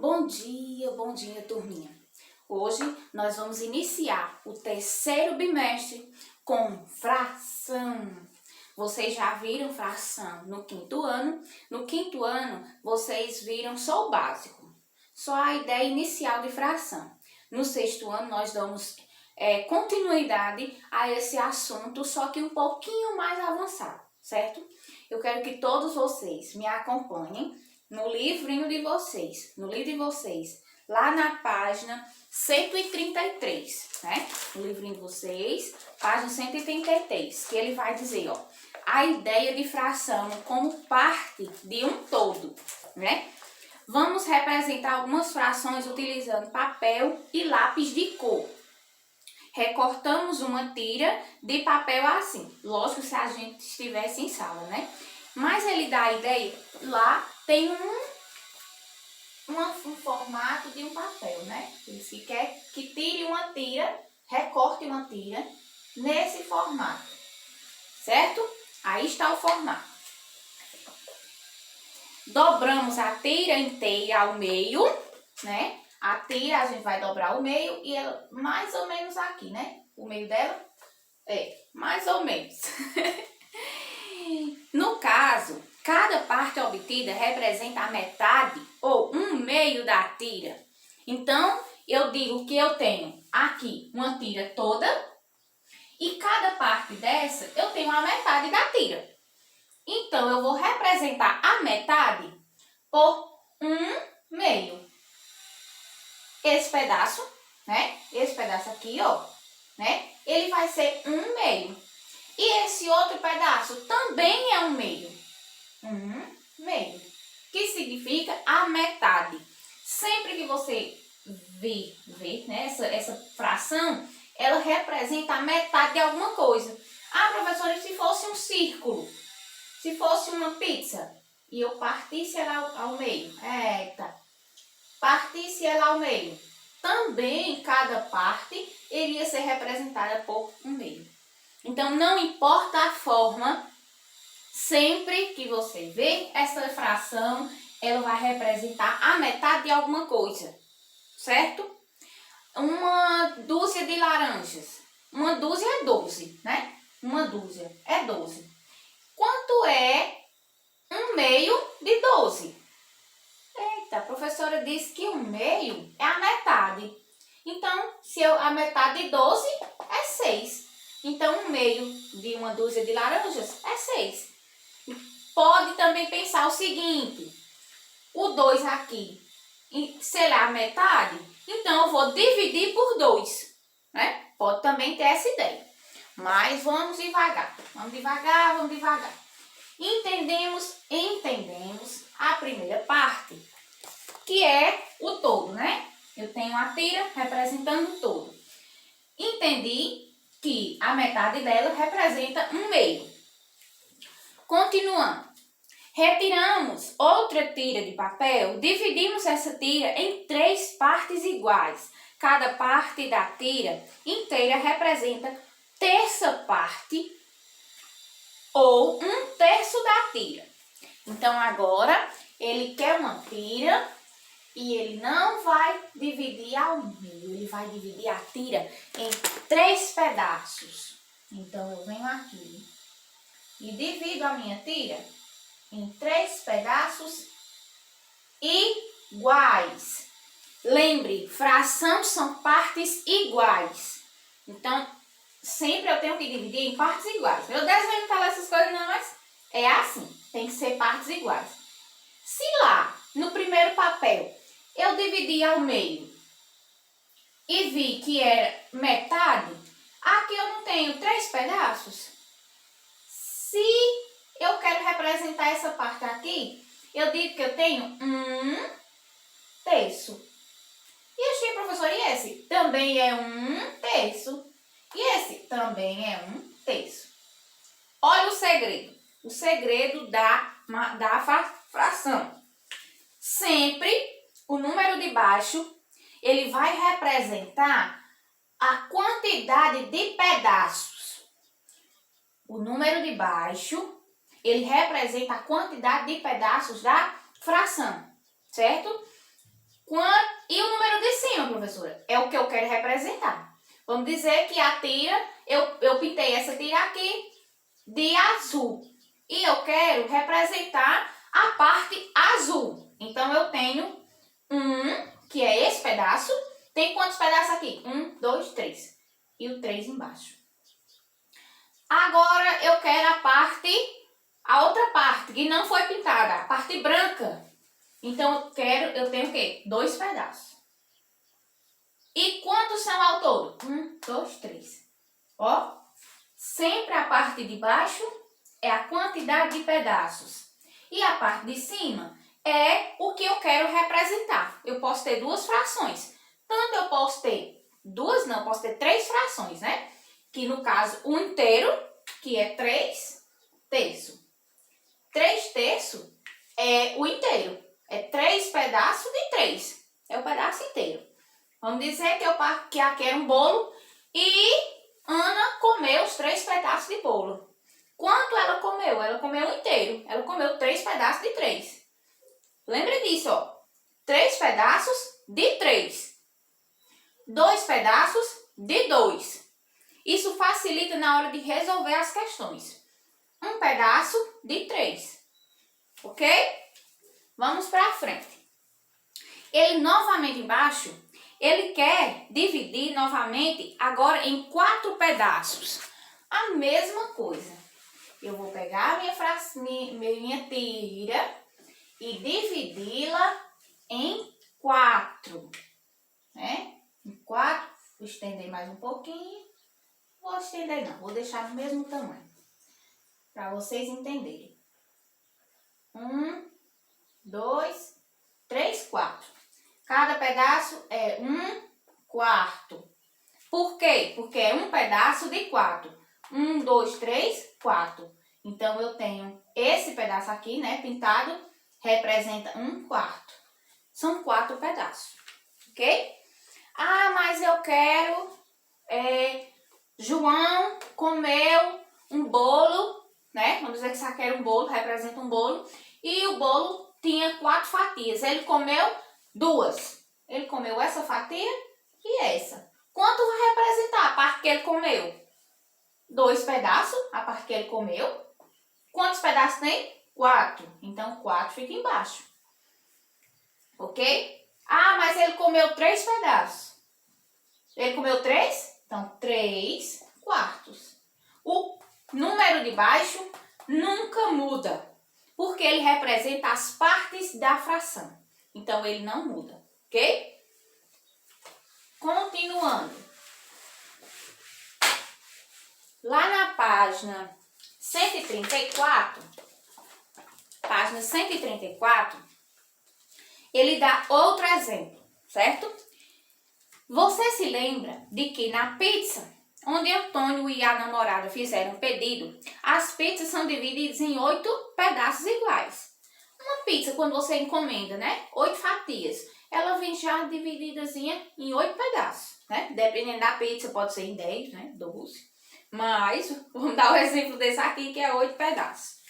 Bom dia, turminha. Hoje nós vamos iniciar o terceiro bimestre com fração. Vocês já viram fração no quinto ano? No quinto ano, vocês viram só o básico, só a ideia inicial de fração. No sexto ano, nós damos continuidade a esse assunto, só que um pouquinho mais avançado, certo? Eu quero que todos vocês me acompanhem no livrinho de vocês, no livro de vocês, lá na página 133, né? No livrinho de vocês, página 133, que ele vai dizer, ó, a ideia de fração como parte de um todo, né? Vamos representar algumas frações utilizando papel e lápis de cor. Recortamos uma tira de papel assim, lógico se a gente estivesse em sala, né? Mas ele dá a ideia, lá tem um formato de um papel, né? Se quer que tire uma tira, recorte uma tira nesse formato, certo? Aí está o formato. Dobramos a tira inteira ao meio, né? A tira a gente vai dobrar ao meio e ela mais ou menos aqui, né? O meio dela é mais ou menos. No caso, cada parte obtida representa a metade ou um meio da tira. Então, eu digo que eu tenho aqui uma tira toda e cada parte dessa eu tenho a metade da tira. Então, eu vou representar a metade por um meio. Esse pedaço, né? Esse pedaço aqui, ó, né? Ele vai ser um meio. E esse outro pedaço também é um meio. Um meio. Que significa a metade. Sempre que você ver né, essa fração, ela representa a metade de alguma coisa. Ah, professora, e se fosse um círculo? Se fosse uma pizza e eu partisse ela ao meio? Eita! Partisse ela ao meio. Também cada parte iria ser representada por um meio. Então, não importa a forma, sempre que você vê essa fração, ela vai representar a metade de alguma coisa, certo? Uma dúzia de laranjas. Uma dúzia é 12, né? Uma dúzia é 12. Quanto é um meio de 12? Eita, a professora disse que um meio é a metade. Então, a metade de 12 é 6. Então, um meio de uma dúzia de laranjas é 6. Pode também pensar o seguinte, o 2 aqui, sei lá, a metade, então eu vou dividir por 2, né? Pode também ter essa ideia. Mas vamos devagar, vamos devagar. Entendemos a primeira parte, que é o todo, né? Eu tenho a tira representando o todo. Entendi que a metade dela representa um meio. Continuando. Retiramos outra tira de papel, dividimos essa tira em 3 partes iguais. Cada parte da tira inteira representa terça parte ou um terço da tira. Então, agora, ele quer uma tira e ele não vai dividir ao meio, ele vai dividir a tira em 3 pedaços. Então, eu venho aqui e divido a minha tira em 3 pedaços iguais. Lembre, fração são partes iguais. Então, sempre eu tenho que dividir em partes iguais. Meu Deus, eu não falo essas coisas não, mas é assim, tem que ser partes iguais. Se lá, no primeiro papel, eu dividi ao meio e vi que era metade, aqui eu não tenho 3 pedaços. Se eu quero representar essa parte aqui, eu digo que eu tenho um terço. E achei, professor, e esse? Também é um terço. E esse? Também é um terço. Olha o segredo. O segredo da fração. Sempre o número de baixo, ele vai representar a quantidade de pedaços. O número de baixo, ele representa a quantidade de pedaços da fração, certo? E o número de cima, professora? É o que eu quero representar. Vamos dizer que a tira, eu pintei essa tira aqui de azul. E eu quero representar a parte azul. Então, eu tenho que é esse pedaço. Tem quantos pedaços aqui? 1, 2, 3. E o 3 embaixo. Agora, eu quero a outra parte, que não foi pintada, a parte branca. Então, eu tenho o quê? 2 pedaços. E quantos são ao todo? 1, 2, 3. Ó, sempre a parte de baixo é a quantidade de pedaços. E a parte de cima é o que eu quero representar. Eu posso ter 2 frações. Tanto eu posso ter posso ter 3 frações, né? Que no caso, o inteiro, que é 3 terços. 3 terços é o inteiro. É 3 pedaços de 3. É o pedaço inteiro. Vamos dizer que aqui era um bolo e Ana comeu os 3 pedaços de bolo. Quanto ela comeu? Ela comeu inteiro. Ela comeu 3 pedaços de 3. Lembre disso, ó. 3 pedaços de 3. 2 pedaços de 2. Isso facilita na hora de resolver as questões. 1 pedaço de 3. Ok? Vamos para frente. Ele novamente embaixo, ele quer dividir novamente agora em 4 pedaços. A mesma coisa. Eu vou pegar minha tira e dividi-la em 4. Né? Em 4. Vou estender mais um pouquinho. Vou estender não, vou deixar no mesmo tamanho. Para vocês entenderem. 1, 2, 3, 4. Cada pedaço é 1/4. Por quê? Porque é um pedaço de 4. 1, 2, 3, 4. Então, eu tenho esse pedaço aqui, né, pintado, representa 1/4. São 4 pedaços, ok? Ah, mas eu quero... João comeu um bolo, né? Vamos dizer que isso aqui era um bolo, representa um bolo. E o bolo tinha 4 fatias. Ele comeu 2. Ele comeu essa fatia e essa. Quanto vai representar a parte que ele comeu? 2 pedaços, a parte que ele comeu. Quantos pedaços tem? 4. Então, 4 fica embaixo. Ok? Ah, mas ele comeu 3 pedaços. Ele comeu 3? Então, 3/4. O número de baixo nunca muda, porque ele representa as partes da fração. Então, ele não muda, ok? Continuando. Lá na página 134, ele dá outro exemplo, certo? Você se lembra de que na pizza, onde Antônio e a namorada fizeram o pedido, as pizzas são divididas em 8 pedaços iguais. Uma pizza, quando você encomenda, né? 8 fatias. Ela vem já divididazinha em 8 pedaços, né? Dependendo da pizza, pode ser em 10, né? 12. Mas, vamos dar o exemplo desse aqui, que é 8 pedaços.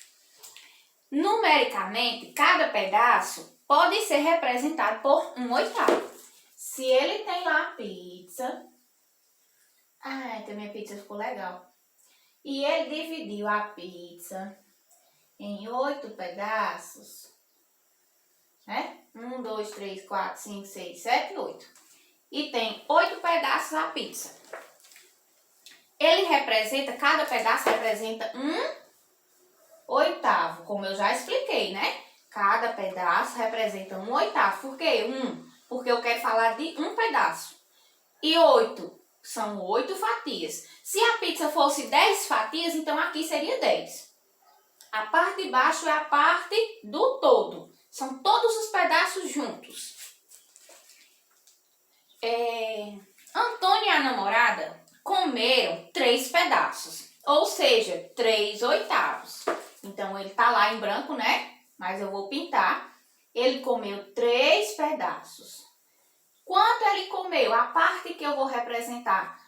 Numericamente, cada pedaço pode ser representado por 1/8. Se ele tem lá a pizza... Ah, então minha pizza ficou legal. E ele dividiu a pizza em 8 pedaços. Né? 1, 2, 3, 4, 5, 6, 7, 8. E tem 8 pedaços a pizza. Cada pedaço representa 1/8, como eu já expliquei, né? Cada pedaço representa 1/8. Por quê? Porque eu quero falar de um pedaço. E 8 são 8 fatias. Se a pizza fosse 10 fatias, então aqui seria 10. A parte de baixo é a parte do todo. São todos os pedaços juntos. Antônio e a namorada comeram 3 pedaços. Ou seja, 3/8. Então, ele tá lá em branco, né? Mas eu vou pintar. Ele comeu 3 pedaços. Quanto ele comeu? A parte que eu vou representar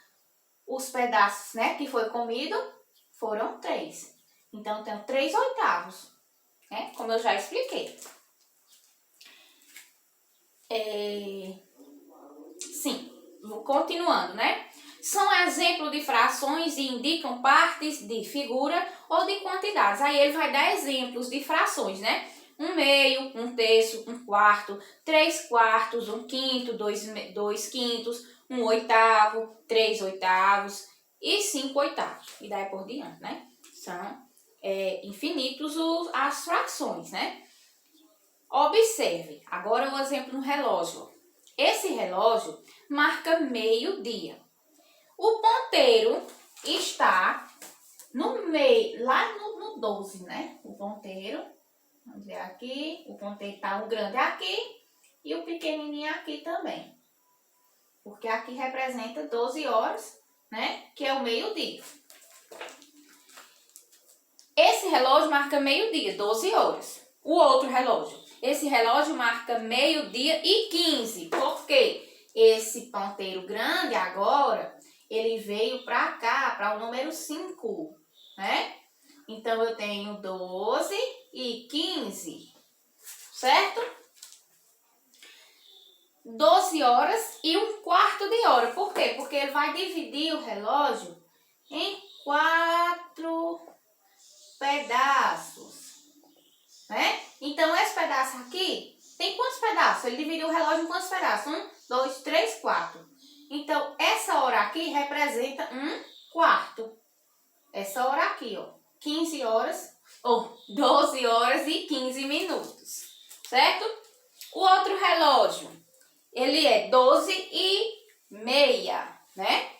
os pedaços, né, que foi comido, foram 3. Então, eu tenho 3/8, né? Como eu já expliquei. Sim, continuando, né? São exemplos de frações e indicam partes de figura ou de quantidades. Aí ele vai dar exemplos de frações, né? 1/2, 1/3, 1/4, 3/4, 1/5, 2/5, 1/8, 3/8 e 5/8. E daí por diante, né? São infinitos as frações, né? Observe, agora o exemplo no relógio. Esse relógio marca meio-dia. O ponteiro está no meio, lá no 12, né? O ponteiro, vamos ver aqui, o ponteiro está o grande aqui e o pequenininho aqui também. Porque aqui representa 12 horas, né? Que é o meio-dia. Esse relógio marca meio-dia, 12 horas. O outro relógio. Esse relógio marca meio-dia e 15. Por quê? Esse ponteiro grande agora, ele veio para cá, para o número 5, né? Então, eu tenho 12 e 15, certo? 12 horas e 1/4 de hora. Por quê? Porque ele vai dividir o relógio em 4 pedaços, né? Então, esse pedaço aqui tem quantos pedaços? Ele dividiu o relógio em quantos pedaços? 1, 2, 3, 4. Então, essa hora aqui representa 1/4. Essa hora aqui, ó, 15 horas, ou 12 horas e 15 minutos, certo? O outro relógio, ele é 12:30, né?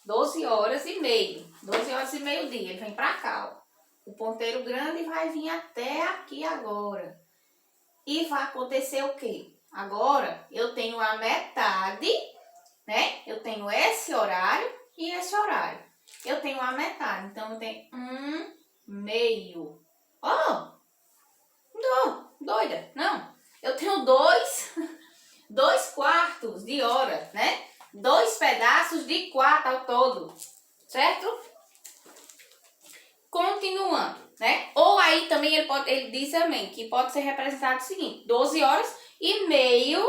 12 horas e meio, 12 horas e meio-dia, ele vem pra cá, ó. O ponteiro grande vai vir até aqui agora. E vai acontecer o quê? Agora, eu tenho a metade, né? Eu tenho esse horário e esse horário. Eu tenho a metade, então eu tenho 1/2. Oh, doida, não. Eu tenho 2/4 de hora, né? 2 pedaços de 4 ao todo, certo? Continuando, né? Ou aí também ele diz também que pode ser representado o seguinte: 12 horas e meio,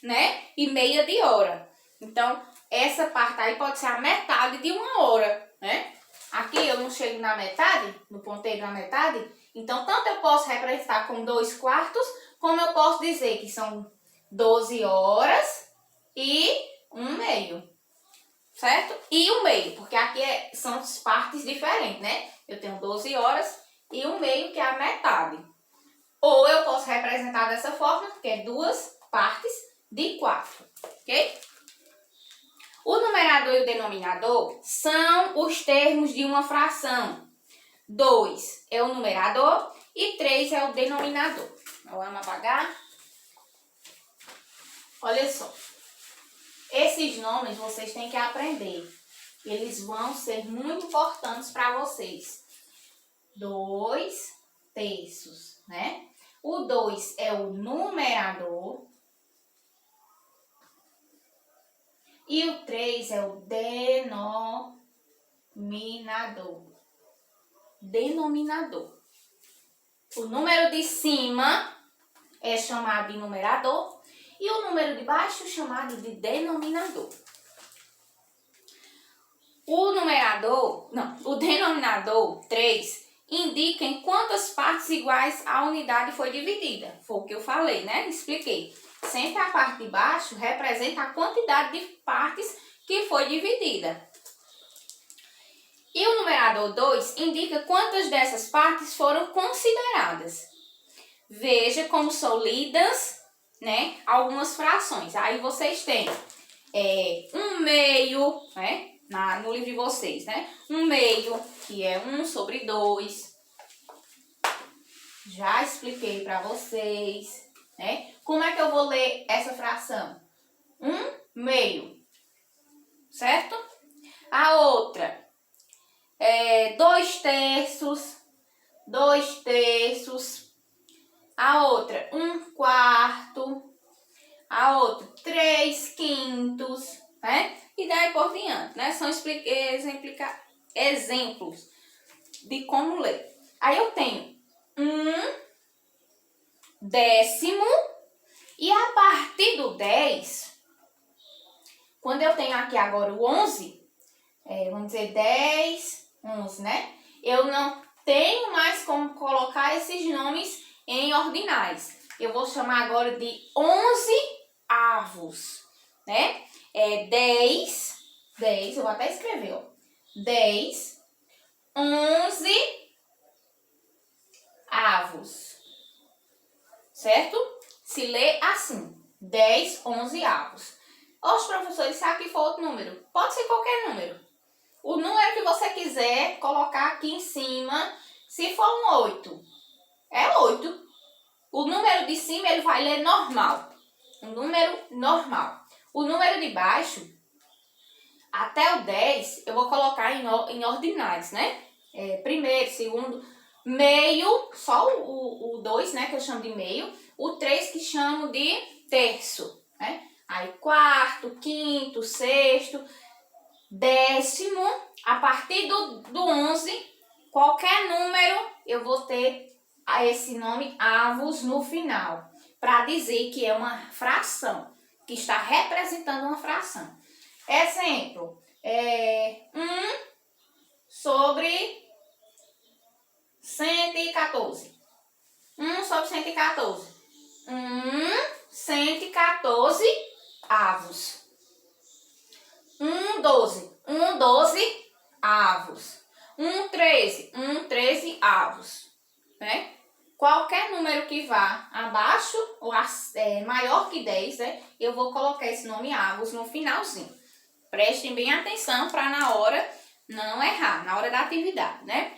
né? E meia de hora. Então, essa parte aí pode ser a metade de 1 hora, né? Aqui eu não chego na metade, no ponteiro na metade. Então, tanto eu posso representar com 2/4, como eu posso dizer que são 12 horas e 1/2. Certo? E 1/2, porque aqui são partes diferentes, né? Eu tenho 12 horas e 1/2, que é a metade. Ou eu posso representar dessa forma, que é 2 partes de 4, ok? O numerador e o denominador são os termos de uma fração. 2 é o numerador e 3 é o denominador. Vamos apagar. Olha só. Esses nomes vocês têm que aprender. Eles vão ser muito importantes para vocês. 2/3, né? O 2 é o numerador. E o 3 é o denominador. O número de cima é chamado de numerador. E o número de baixo chamado de denominador. O denominador 3 indica em quantas partes iguais a unidade foi dividida. Foi o que eu falei, né? Expliquei. Sempre a parte de baixo representa a quantidade de partes que foi dividida. E o numerador 2 indica quantas dessas partes foram consideradas. Veja como são lidas, né, algumas frações. Aí vocês têm 1/2, né, no livro de vocês, né? 1/2, que é 1/2. Já expliquei para vocês, né? Como é que eu vou ler essa fração? 1/2, certo? A outra é 2/3, 2/3. A outra, 1/4. A outra, 3/5, né? E daí por diante, né? São exemplos de como ler. Aí eu tenho 1/10 E a partir do 10, quando eu tenho aqui agora o 11, vamos dizer 10, 11, né? Eu não tenho mais como colocar esses nomes em ordinais. Eu vou chamar agora de 11 avos, né? 10, eu vou até escrever, ó. 10, 11 avos, certo? Se lê assim, 10, 11 avos. Os professores, se aqui for outro número, pode ser qualquer número. O número que você quiser colocar aqui em cima, se for um 8, é 8. O número de cima ele vai ler normal. Um número normal. O número de baixo, até o 10, eu vou colocar em ordinais, né? Primeiro, segundo, meio, só o 2, né? Que eu chamo de meio. O 3 que chamo de terço, né? Aí quarto, quinto, sexto, décimo. A partir do 11, qualquer número eu vou ter esse nome avos no final, para dizer que é uma fração, que está representando uma fração. Exemplo, 1 sobre 114. 1 sobre 114. 114 avos. 12 avos. 13 avos, né? Qualquer número que vá abaixo ou maior que 10, né? Eu vou colocar esse nome avos no finalzinho. Prestem bem atenção para na hora não errar, na hora da atividade, né?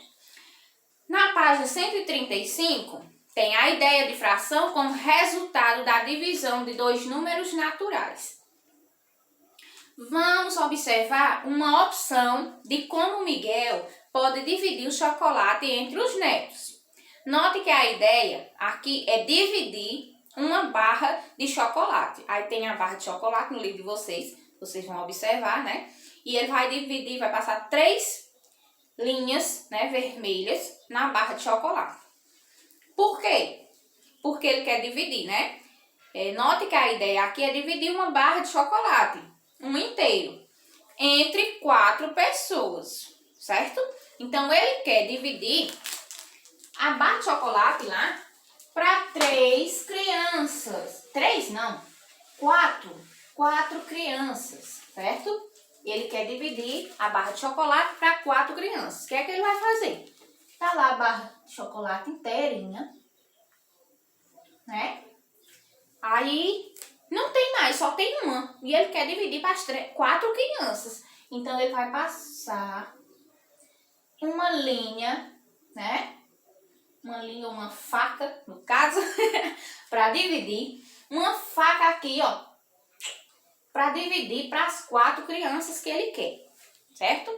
Na página 135, tem a ideia de fração como resultado da divisão de dois números naturais. Vamos observar uma opção de como Miguel pode dividir o chocolate entre os netos. Note que a ideia aqui é dividir uma barra de chocolate. Aí tem a barra de chocolate no livro de vocês vão observar, né? E ele vai dividir, vai passar 3 linhas, né, vermelhas na barra de chocolate. Por quê? Porque ele quer dividir, né? Note que a ideia aqui é dividir uma barra de chocolate, um inteiro, entre 4 pessoas, certo? Então, ele quer dividir a barra de chocolate lá para 3 crianças. 3 não, 4 crianças, certo? Ele quer dividir a barra de chocolate para 4 crianças. O que é que ele vai fazer? Tá lá a barra de chocolate inteirinha, né? Aí não tem mais, só tem uma. E ele quer dividir para as 4 crianças. Então, ele vai passar uma linha, né? Uma linha, uma faca, no caso, para dividir. Uma faca aqui, ó, para dividir para as 4 crianças que ele quer, certo?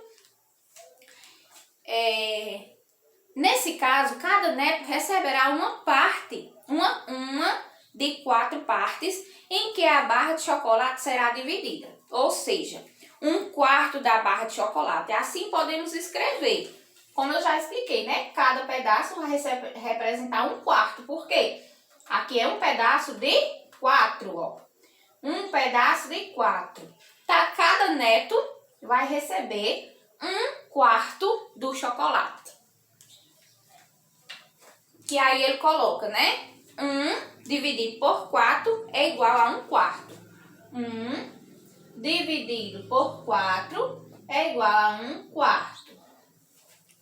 Nesse caso, cada neto receberá uma parte, uma de 4 partes, em que a barra de chocolate será dividida. Ou seja, 1/4 da barra de chocolate. Assim podemos escrever. Como eu já expliquei, né? Cada pedaço vai representar 1/4. Por quê? Aqui é um pedaço de 4, ó. Um pedaço de 4. Tá, cada neto vai receber 1/4 do chocolate. Que aí ele coloca, né? 1 dividido por 4 é igual a 1/4. 1 dividido por 4 é igual a 1/4.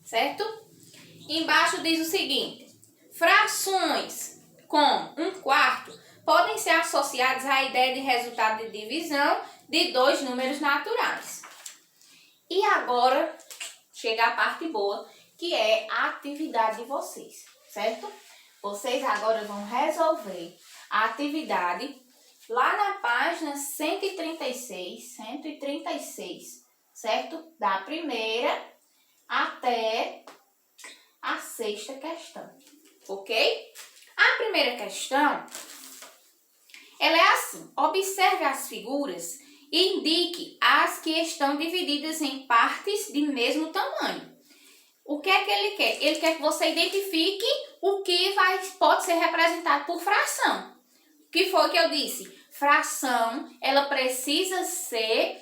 Certo? Embaixo diz o seguinte: frações com 1/4 podem ser associadas à ideia de resultado de divisão de 2 números naturais. E agora chega a parte boa, que é a atividade de vocês, certo? Vocês agora vão resolver a atividade lá na página 136, certo? Da primeira até a 6ª questão, ok? A primeira questão, ela é assim: observe as figuras e indique as que estão divididas em partes de mesmo tamanho. O que é que ele quer? Ele quer que você identifique o que pode ser representado por fração. O que foi que eu disse? Fração, ela precisa ser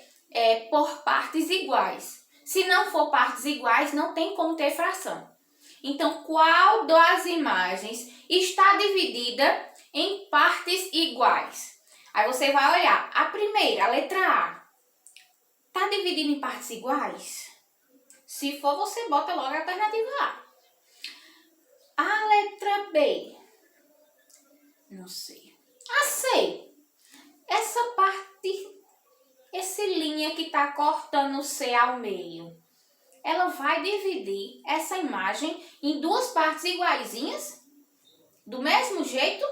por partes iguais. Se não for partes iguais, não tem como ter fração. Então, qual das imagens está dividida em partes iguais? Aí você vai olhar. A primeira, a letra A, está dividida em partes iguais? Se for, você bota logo a alternativa A. A letra B, não sei. A C, essa parte, essa linha que está cortando o C ao meio, ela vai dividir essa imagem em duas partes iguaizinhas? Do mesmo jeito?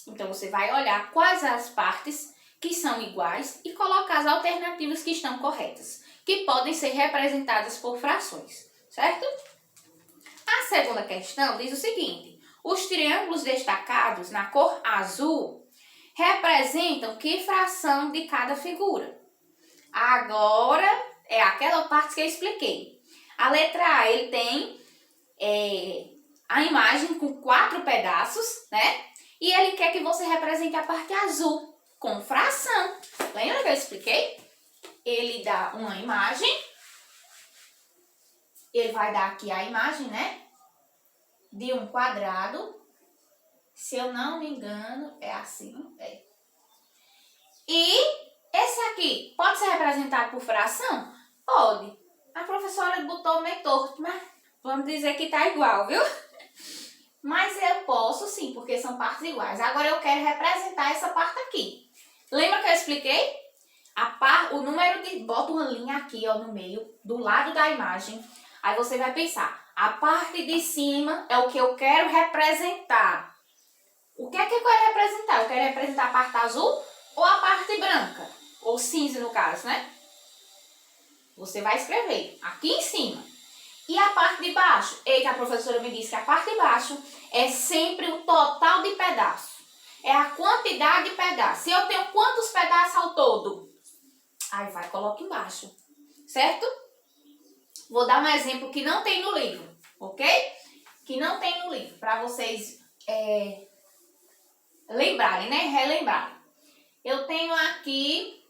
Então, você vai olhar quais as partes que são iguais e colocar as alternativas que estão corretas, que podem ser representadas por frações, certo? A segunda questão diz o seguinte: os triângulos destacados na cor azul representam que fração de cada figura? Agora é aquela parte que eu expliquei. A letra A, ele tem a imagem com 4 pedaços, né? E ele quer que você represente a parte azul com fração. Lembra que eu expliquei? Ele dá uma imagem. Ele vai dar aqui a imagem, né? De um quadrado. Se eu não me engano, é assim. E esse aqui pode ser representado por fração? Pode. A professora botou meio torto, mas vamos dizer que tá igual, viu? Mas eu posso sim, porque são partes iguais. Agora eu quero representar essa parte aqui. Lembra que eu expliquei? O número de... Bota uma linha aqui, ó, no meio, do lado da imagem. Aí você vai pensar, a parte de cima é o que eu quero representar. O que é que eu quero representar? Eu quero representar a parte azul ou a parte branca? Ou cinza, no caso, né? Você vai escrever aqui em cima. E a parte de baixo? Eita, a professora me disse que a parte de baixo é sempre o total de pedaços. É a quantidade de pedaços. Se eu tenho quantos pedaços ao todo? Aí vai, coloca embaixo. Certo? Vou dar um exemplo que não tem no livro, ok? Que não tem no livro, para vocês lembrarem, né? Relembrarem. Eu tenho aqui,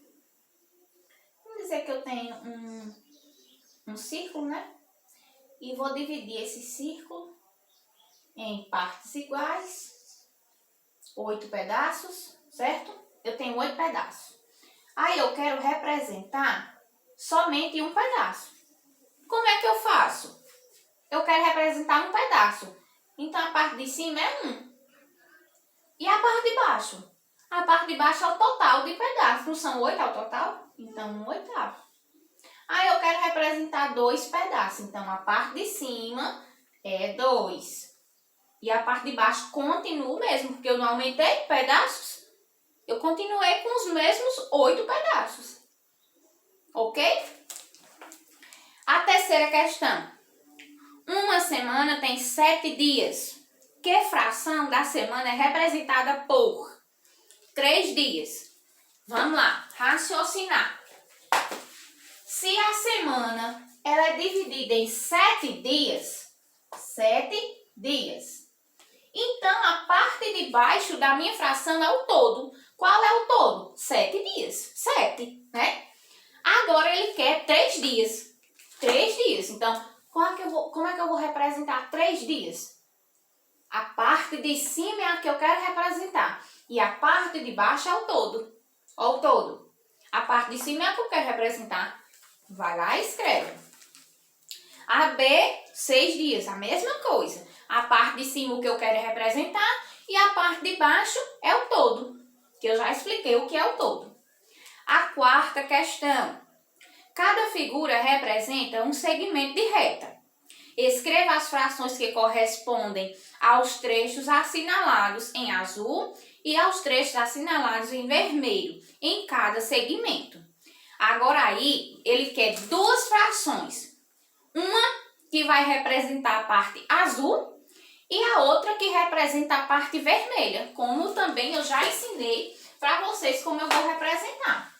vamos dizer que eu tenho um círculo, né? E vou dividir esse círculo em partes iguais, 8 pedaços, certo? Eu tenho 8 pedaços. Aí eu quero representar somente um pedaço. Como é que eu faço? Eu quero representar um pedaço. Então a parte de cima é 1. E a parte de baixo? A parte de baixo é o total de pedaços. Não são 8 ao total? Então 1/8. Aí eu quero representar 2 pedaços. Então, a parte de cima é 2. E a parte de baixo continua o mesmo, porque eu não aumentei pedaços. Eu continuei com os mesmos 8 pedaços. Ok? A terceira questão. Uma semana tem 7 dias. Que fração da semana é representada por 3 dias? Vamos lá, raciocinar. Se a semana ela é dividida em 7 dias, 7 dias. Então, a parte de baixo da minha fração é o todo. Qual é o todo? 7 dias. 7, né? Agora, ele quer 3 dias. 3 dias. Então, como é que eu vou representar 3 dias? A parte de cima é a que eu quero representar. E a parte de baixo é o todo. Ó, o todo. A parte de cima é a que eu quero representar. Vai lá e escreve. A B, 6 dias, a mesma coisa. A parte de cima o que eu quero representar e a parte de baixo é o todo, que eu já expliquei o que é o todo. A quarta questão. Cada figura representa um segmento de reta. Escreva as frações que correspondem aos trechos assinalados em azul e aos trechos assinalados em vermelho, em cada segmento. Agora aí, ele quer 2 frações. Uma que vai representar a parte azul e a outra que representa a parte vermelha. Como também eu já ensinei para vocês como eu vou representar.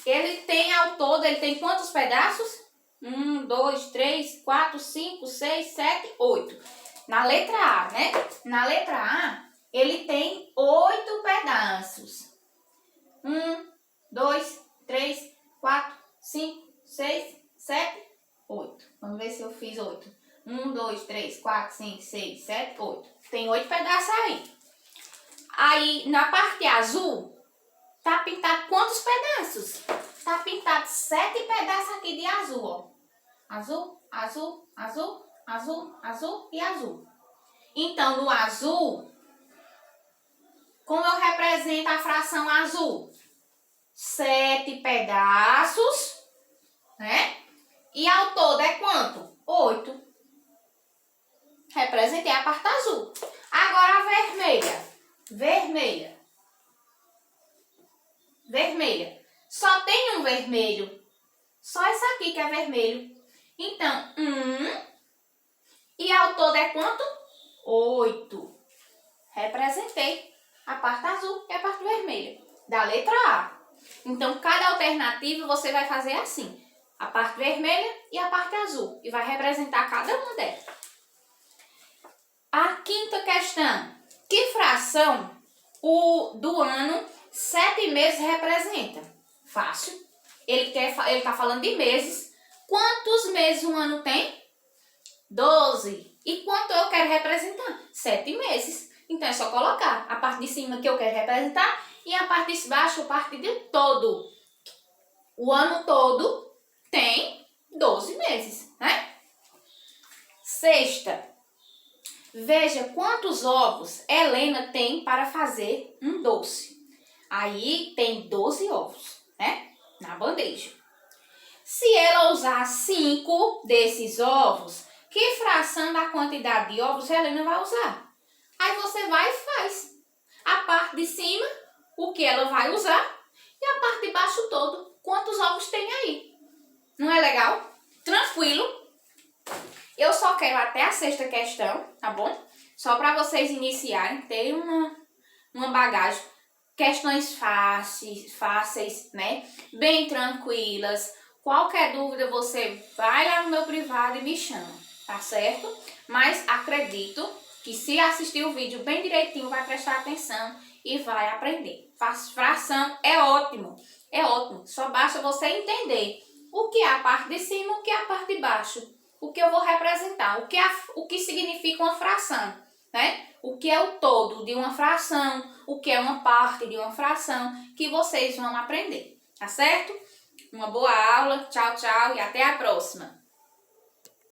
Ele tem ao todo, ele tem quantos pedaços? 1, 2, 3, 4, 5, 6, 7, 8. Na letra A, né? Na letra A, ele tem 8 pedaços. 1, 2, 3, 4, 5, 6, 7, 8. Vamos ver se eu fiz 8. 1, 2, 3, 4, 5, 6, 7, 8. Tem 8 pedaços aí. Aí, na parte azul, tá pintado quantos pedaços? Tá pintado 7 pedaços aqui de azul, ó. Azul, azul, azul, azul, azul e azul. Então, no azul, como eu represento a fração azul? 7 pedaços, né? E ao todo é quanto? 8. Representei a parte azul. Agora a vermelha. Vermelha. Vermelha. Só tem um vermelho. Só esse aqui que é vermelho. Então, 1. E ao todo é quanto? 8. Representei a parte azul e a parte vermelha. Da letra A. Então, cada alternativa você vai fazer assim. A parte vermelha e a parte azul. E vai representar cada uma delas. A quinta questão. Que fração do ano 7 meses representa? Fácil. Ele está falando de meses. Quantos meses um ano tem? 12. E quanto eu quero representar? 7 meses. Então é só colocar a parte de cima que eu quero representar e a parte de baixo, a parte de todo. O ano todo tem 12 meses, né? Sexta. Veja quantos ovos Helena tem para fazer um doce. Aí tem 12 ovos, né? Na bandeja. Se ela usar 5 desses ovos, que fração da quantidade de ovos Helena vai usar? Aí você vai e faz. A parte de cima, o que ela vai usar, e a parte de baixo todo, quantos ovos tem aí. Não é legal? Tranquilo. Eu só quero até a sexta questão, tá bom? Só para vocês iniciarem, terem uma bagagem. Questões fáceis, né? Bem tranquilas. Qualquer dúvida, você vai lá no meu privado e me chama, tá certo? Mas acredito que se assistir o vídeo bem direitinho, vai prestar atenção e vai aprender. Fração é ótimo, é ótimo. Só basta você entender o que é a parte de cima, o que é a parte de baixo. O que eu vou representar, o que significa uma fração, né? O que é o todo de uma fração, o que é uma parte de uma fração, que vocês vão aprender, tá certo? Uma boa aula, tchau, tchau e até a próxima!